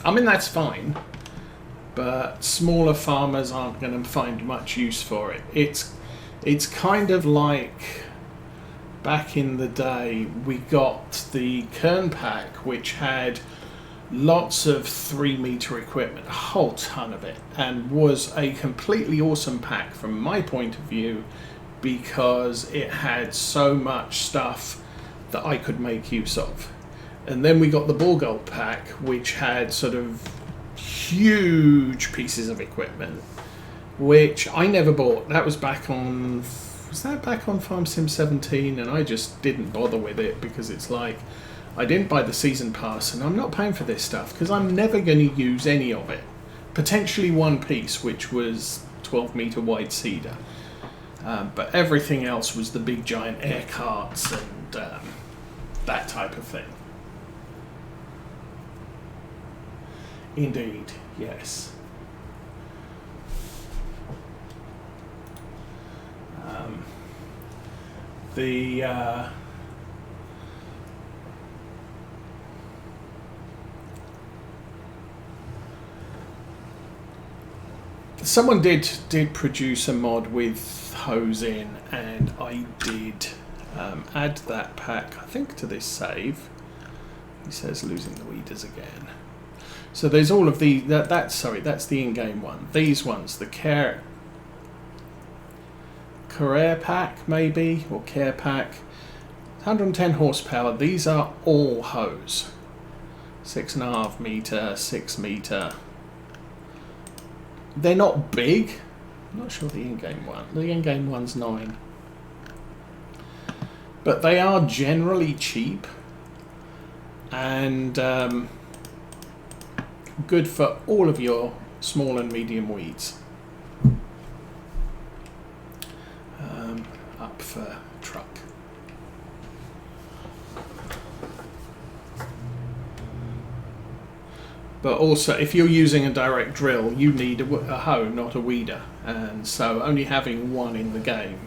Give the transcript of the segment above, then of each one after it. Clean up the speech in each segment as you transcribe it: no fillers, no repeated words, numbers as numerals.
I mean, that's fine, but smaller farmers aren't going to find much use for it. It's kind of like back in the day we got the Kern pack, which had lots of 3-meter equipment, a whole ton of it, and was a completely awesome pack from my point of view because it had so much stuff that I could make use of. And then we got the Ball Gold pack, which had sort of huge pieces of equipment, which I never bought. That was back on, was that back on Farm Sim 17? And I just didn't bother with it because it's like, I didn't buy the season pass and I'm not paying for this stuff because I'm never going to use any of it. Potentially one piece, which was 12-meter wide cedar. But everything else was the big giant air carts and that type of thing. Indeed, yes. Someone did produce a mod with hose in, and I did add that pack, I think, to this save. He says losing the weeders again. So there's all of the that's the in-game one. These ones, the Career pack maybe, or Care pack, 110 horsepower. These are all hose, 6.5 meter, 6 meter. They're not big. I'm not sure the in-game one. The in-game one's 9. But they are generally cheap and good for all of your small and medium weeds. Up for truck. But also, if you're using a direct drill, you need a hoe, not a weeder. And so only having one in the game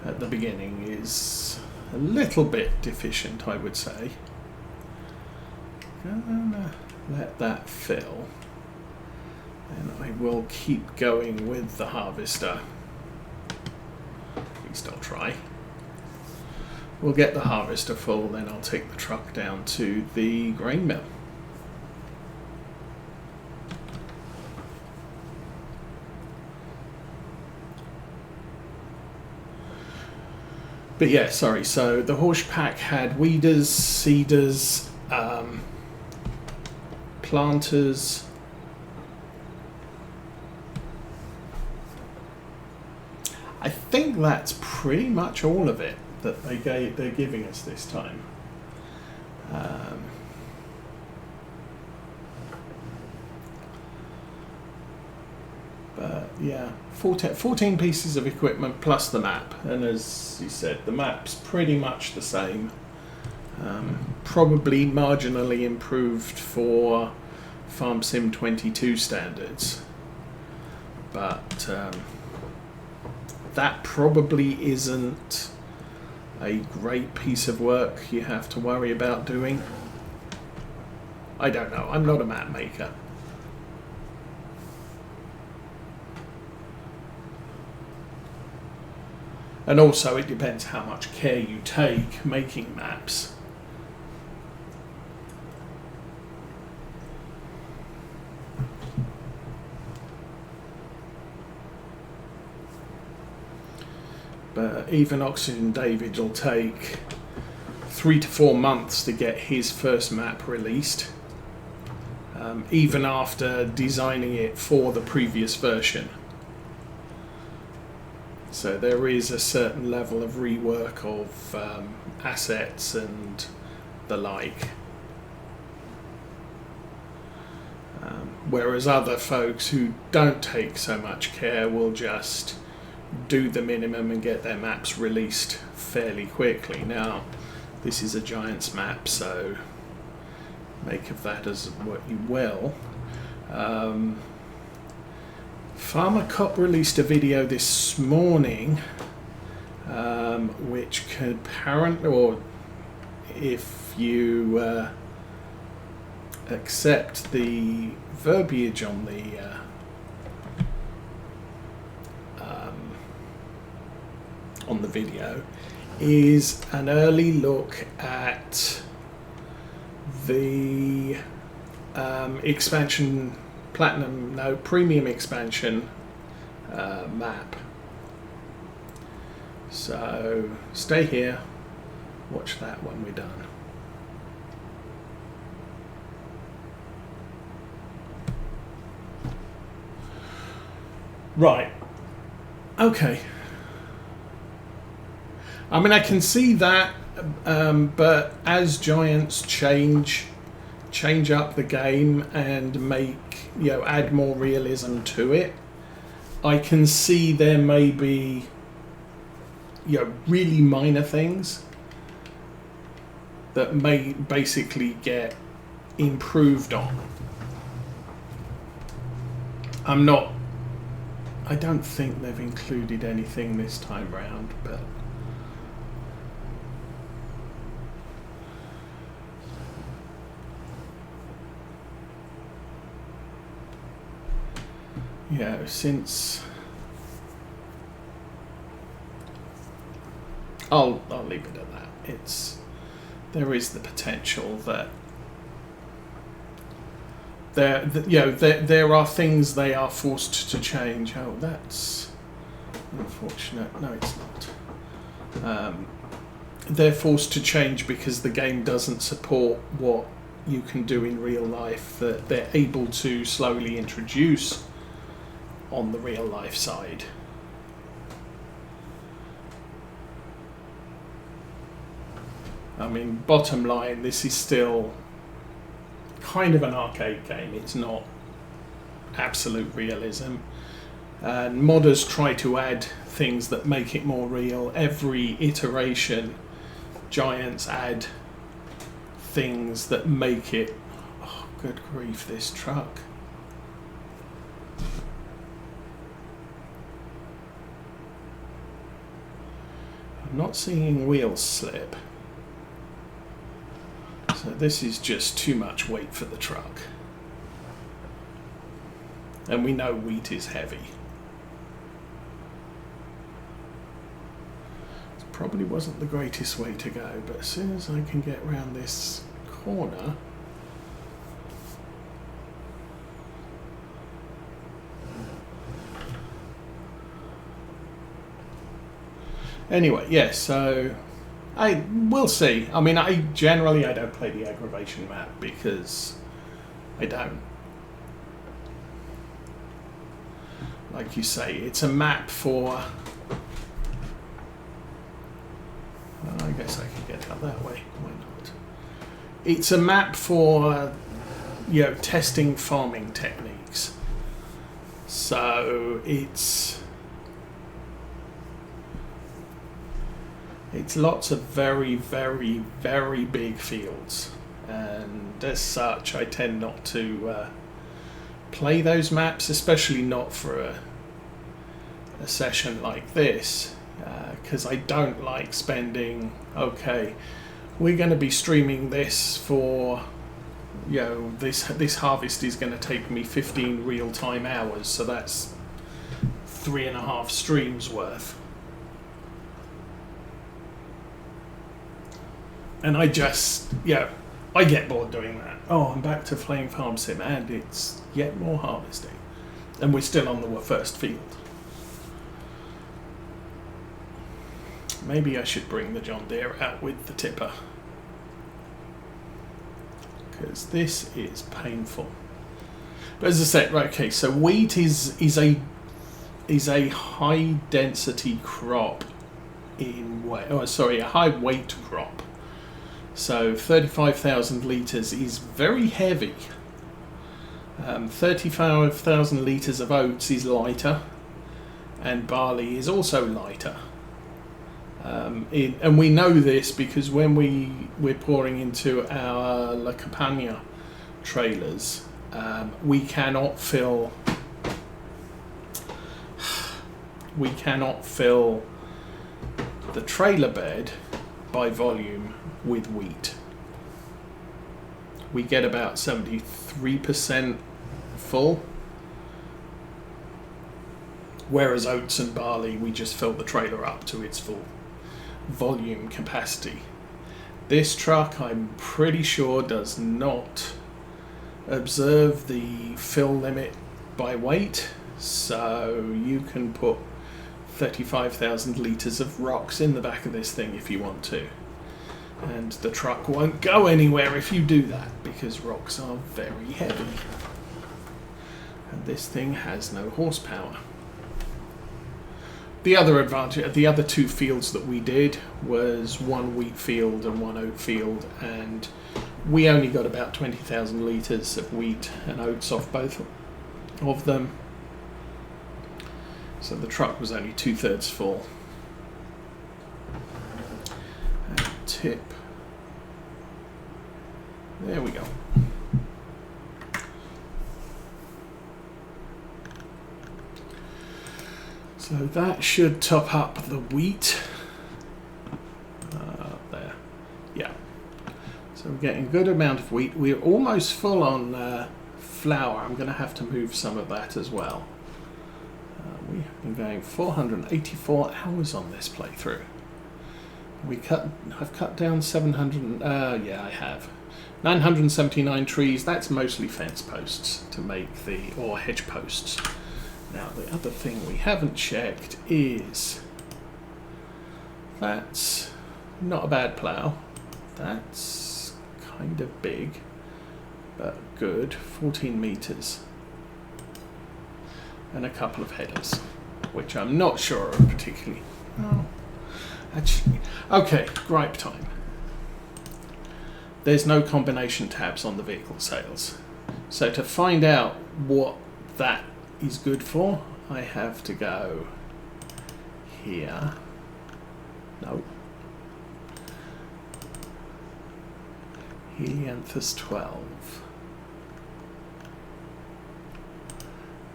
at the beginning is a little bit deficient, I would say. Gonna let that fill. And I will keep going with the harvester. At least I'll try. We'll get the harvester full, then I'll take the truck down to the grain mill. But yeah, sorry, so the horse pack had weeders, seeders, planters, I think that's pretty much all of it that they're giving us this time. But yeah, 14 pieces of equipment plus the map, and as you said, the map's pretty much the same. Probably marginally improved for Farm Sim 22 standards, but that probably isn't a great piece of work you have to worry about doing. I don't know, I'm not a map maker. And also it depends how much care you take making maps. But even Oxygen David will take 3 to 4 months to get his first map released, even after designing it for the previous version. So there is a certain level of rework of assets and the like. Whereas other folks who don't take so much care will just do the minimum and get their maps released fairly quickly. Now, this is a Giants map, so make of that as what you will. Farmer Cop released a video this morning, which could apparently, or if you accept the verbiage on the video, is an early look at the expansion premium expansion map. So stay here, watch that when we're done. Right, okay. I mean, I can see that, but as Giants change up the game and make, add more realism to it, I can see there may be, really minor things that may basically get improved on. I don't think they've included anything this time round, but since I'll leave it at that. There is the potential that there are things they are forced to change. Oh, that's unfortunate. No, it's not. They're forced to change because the game doesn't support what you can do in real life, that they're able to slowly introduce on the real life side. I mean, bottom line, this is still kind of an arcade game. It's not absolute realism. And modders try to add things that make it more real. Every iteration, Giants add things that make it... Oh, good grief, this truck. I'm not seeing wheels slip. So this is just too much weight for the truck. And we know wheat is heavy. It probably wasn't the greatest way to go, but as soon as I can get around this corner... Anyway, yes, so we'll see. I mean, I don't play the aggravation map because I don't. Like you say, it's a map for... Well, I guess I can get out that way. Why not? It's a map for, testing farming techniques. So it's lots of very, very, very big fields, and as such I tend not to play those maps, especially not for a session like this, because I don't like spending, okay, we're going to be streaming this for, this harvest is going to take me 15 real-time hours, so that's 3.5 streams worth. And I just, I get bored doing that. Oh, I'm back to playing Farm Sim, and it's yet more harvesting. And we're still on the first field. Maybe I should bring the John Deere out with the tipper. Because this is painful. But as I said, right, okay, so wheat is a high density crop in weight. Oh, sorry, a high weight crop. So 35,000 litres is very heavy. 35,000 litres of oats is lighter, and barley is also lighter. And we know this because when we're pouring into our La Campagna trailers, we cannot fill the trailer bed by volume with wheat. we get about 73% full. Whereas oats and barley, we just fill the trailer up to its full volume capacity. This truck, I'm pretty sure, does not observe the fill limit by weight, so you can put 35,000 litres of rocks in the back of this thing if you want to. And the truck won't go anywhere if you do that, because rocks are very heavy. And this thing has no horsepower. The other advantage, the other two fields that we did was one wheat field and one oat field, and we only got about 20,000 litres of wheat and oats off both of them. So the truck was only 2/3 full. And tip. There we go. So that should top up the wheat. There. Yeah. So we're getting a good amount of wheat. We're almost full on flour. I'm going to have to move some of that as well. We have been going 484 hours on this playthrough. I've cut down 700. Yeah, I have 979 trees. That's mostly fence posts to make or hedge posts. Now the other thing we haven't checked is that's not a bad plough. That's kind of big, but good. 14 meters. And a couple of headers, which I'm not sure are particularly. Oh, actually, okay, gripe time. There's no combination tabs on the vehicle sales. So to find out what that is good for, I have to go here. No. Helianthus 12.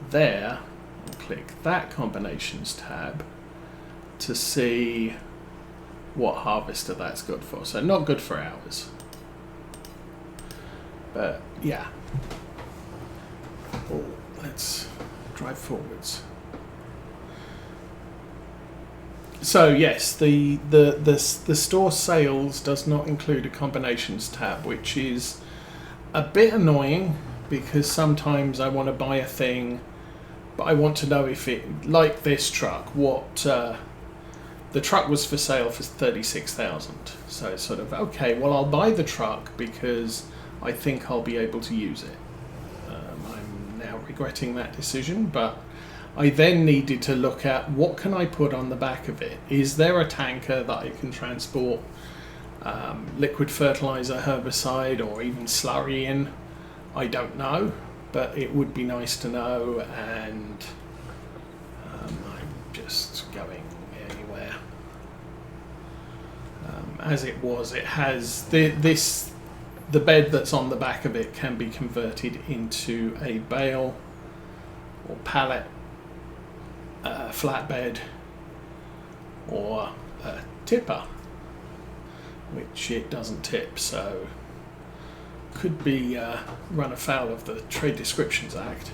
There, I'll click that combinations tab to see what harvester that's good for. So not good for hours. But yeah. Oh, let's drive forwards. So yes, the store sales does not include a combinations tab, which is a bit annoying because sometimes I want to buy a thing, but I want to know if it, like this truck, what the truck was for sale for 36,000. So it's sort of okay. Well, I'll buy the truck because I think I'll be able to use it. I'm now regretting that decision, but I then needed to look at what can I put on the back of it. Is there a tanker that I can transport liquid fertilizer, herbicide, or even slurry in? I don't know, but it would be nice to know, and I'm just going anywhere. As it was, it has the bed that's on the back of it can be converted into a bale or pallet, flatbed, or a tipper, which it doesn't tip, so could be run afoul of the Trade Descriptions Act.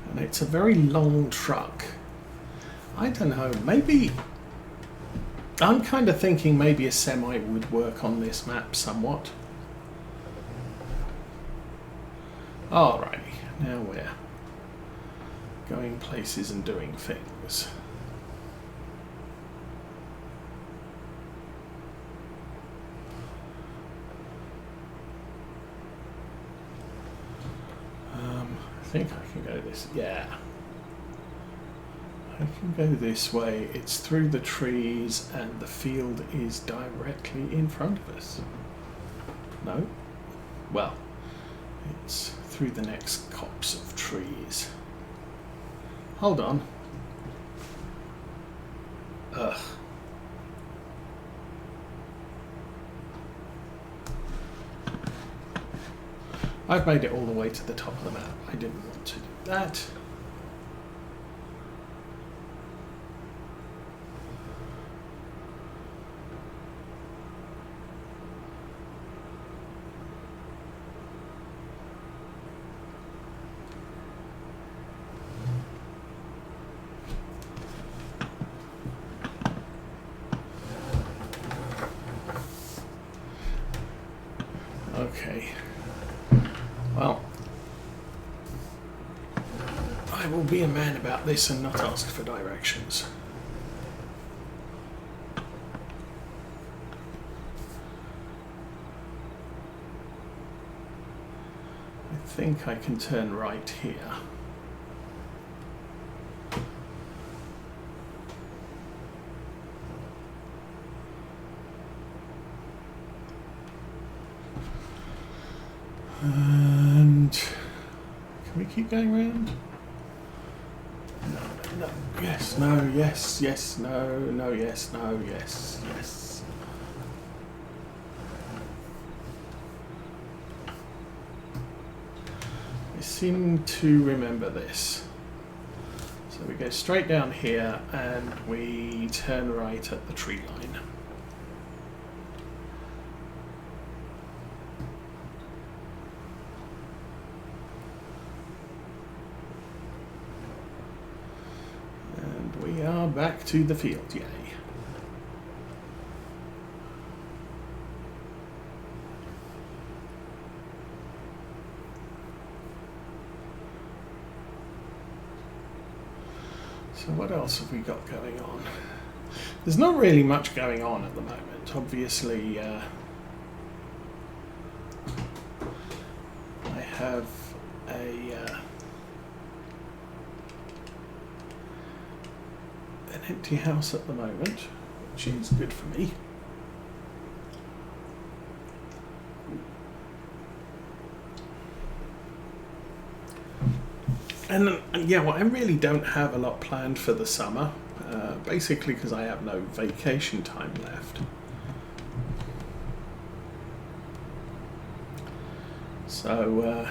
And it's a very long truck. I don't know, maybe I'm kind of thinking maybe a semi would work on this map somewhat. Alrighty, now we're going places and doing things. I think I can go this, yeah. I can go this way. It's through the trees and the field is directly in front of us. No? Well, it's through the next copse of trees. Hold on. Ugh. I've made it all the way to the top of the map. I didn't want to do that. Okay. Well, I will be a man about this and not ask for directions. I think I can turn right here. And can we keep going round? No, no, yes, no, yes, yes, no, no, yes, no, yes, yes. I seem to remember this. So we go straight down here and we turn right at the tree line. We are back to the field, yay. So what else have we got going on? There's not really much going on at the moment. Obviously, I have an empty house at the moment, which is good for me. And yeah, well, I really don't have a lot planned for the summer, basically because I have no vacation time left. So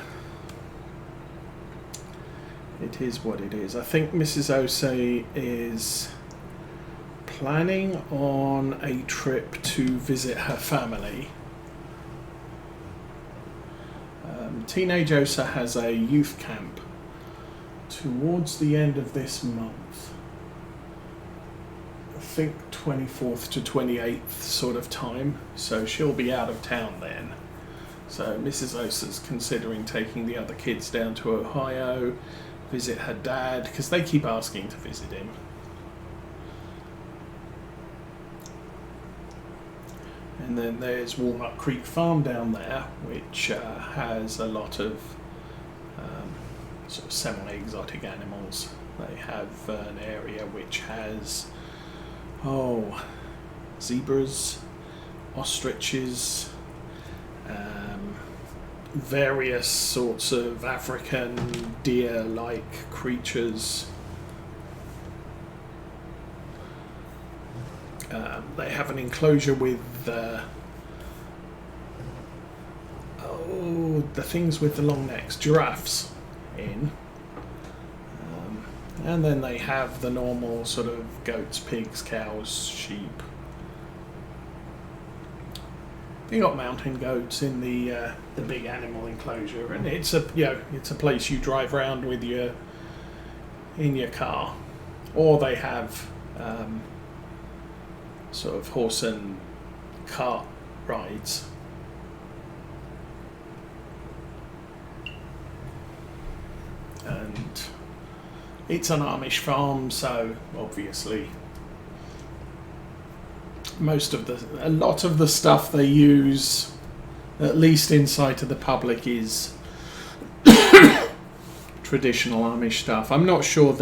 it is what it is. I think Mrs. Osei is planning on a trip to visit her family. Teenage Osa has a youth camp towards the end of this month. I think 24th to 28th sort of time, so she'll be out of town then. So Mrs. Osa's considering taking the other kids down to Ohio, visit her dad, because they keep asking to visit him. And then there's Walnut Creek Farm down there, which has a lot of sort of semi-exotic animals. They have an area which has, zebras, ostriches, various sorts of African deer-like creatures. They have an enclosure with the things with the long necks, giraffes in. And then they have the normal sort of goats, pigs, cows, sheep. You got mountain goats in the big animal enclosure, and it's a place you drive around with in your car, or they have sort of horse and cart rides. And it's an Amish farm, so obviously a lot of the stuff they use, at least in sight of the public, is traditional Amish stuff. I'm not sure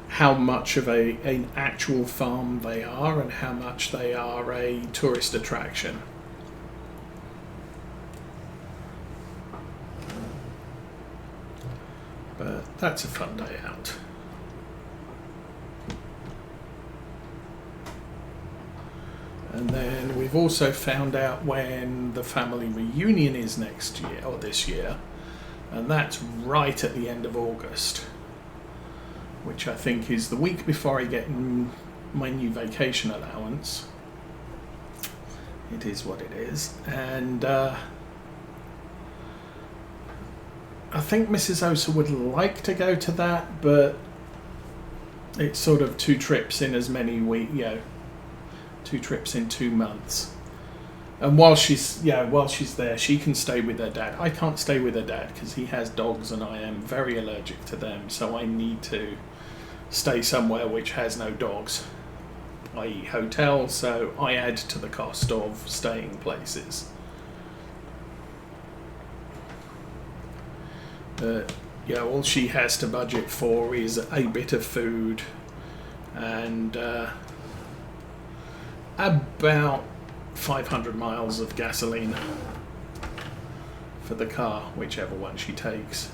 how much of an actual farm they are and how much they are a tourist attraction. But that's a fun day out. And then we've also found out when the family reunion is next year, or this year, and that's right at the end of August, which I think is the week before I get my new vacation allowance. It is what it is. And I think Mrs. Osa would like to go to that, but it's sort of 2 trips in as many weeks, 2 trips in 2 months. And while she's there, she can stay with her dad. I can't stay with her dad because he has dogs and I am very allergic to them, so I need to stay somewhere which has no dogs, i.e. hotel, so I add to the cost of staying places. All she has to budget for is a bit of food and about 500 miles of gasoline for the car, whichever one she takes.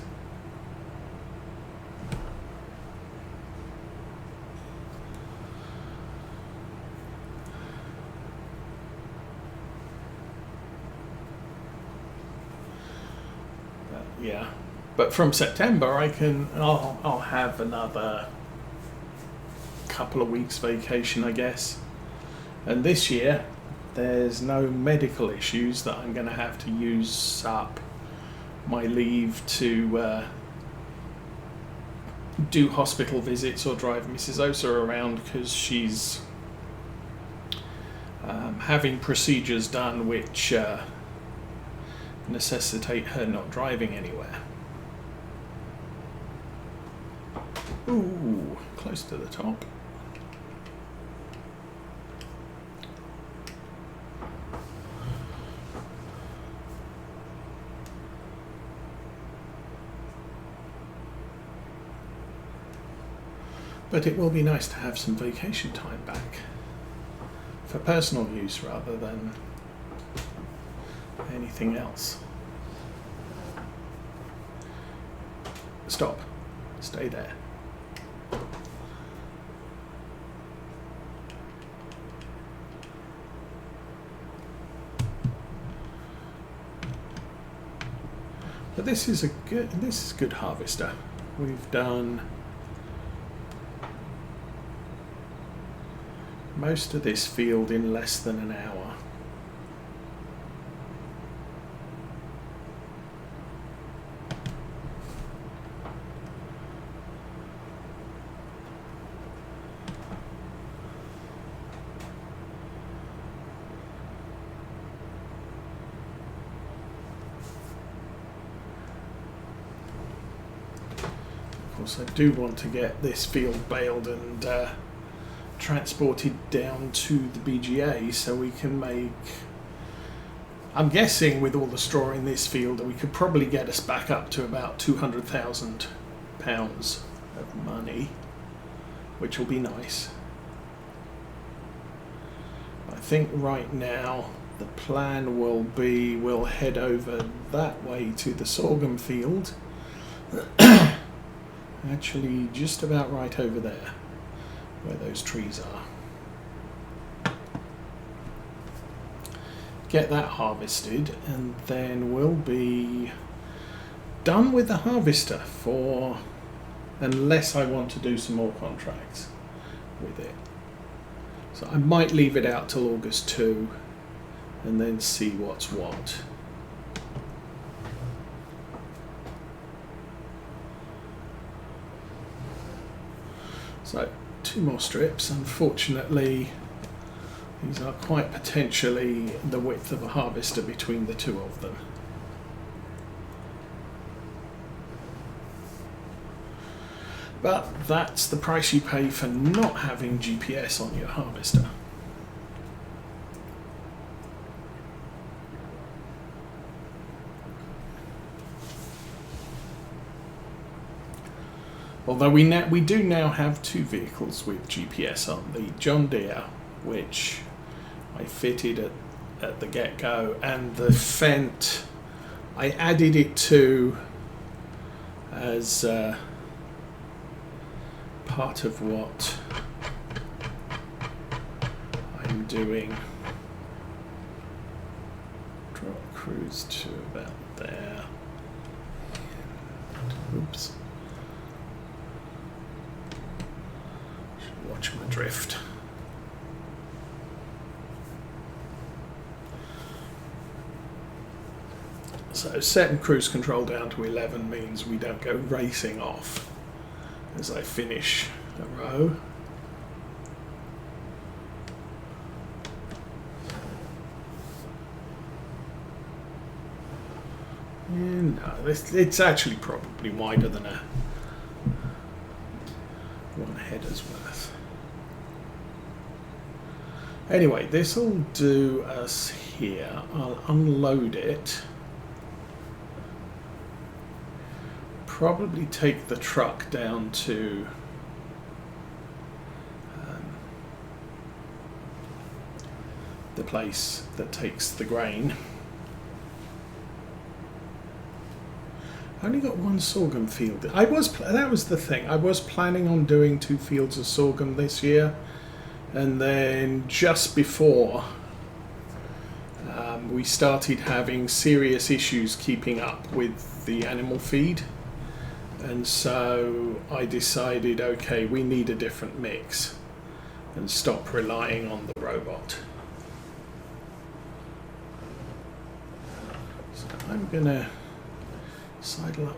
But from September I'll have another couple of weeks vacation, I guess. And this year there's no medical issues that I'm going to have to use up my leave to do hospital visits or drive Mrs. Osa around, because she's having procedures done which necessitate her not driving anywhere. Ooh, close to the top. But it will be nice to have some vacation time back for personal use rather than anything else. Stop. Stay there. But this is good harvester. We've done most of this field in less than an hour. Of course, I do want to get this field baled and transported down to the BGA so we can make, I'm guessing with all the straw in this field that we could probably get us back up to about £200,000 of money, which will be nice. I think right now the plan will be we'll head over that way to the sorghum field. Actually just about right over there where those trees are. Get that harvested and then we'll be done with the harvester for, unless I want to do some more contracts with it. So I might leave it out till August 2 and then see what's what. So 2 more strips. Unfortunately, these are quite potentially the width of a harvester between the 2 of them. But that's the price you pay for not having GPS on your harvester. Although we do now have 2 vehicles with GPS on, the John Deere, which I fitted at the get-go, and the Fendt, I added it to as part of what I'm doing cruise to about there. Oops. Should watch my drift. So setting cruise control down to 11 means we don't go racing off as I finish a row. And no, it's actually probably wider than a one header's worth. Anyway, this will do us here. I'll unload it. Probably take the truck down to the place that takes the grain. I only got one sorghum field. That was the thing. I was planning on doing 2 fields of sorghum this year, and then just before we started having serious issues keeping up with the animal feed, and so I decided, okay, we need a different mix and stop relying on the robot. So I'm gonna sidle up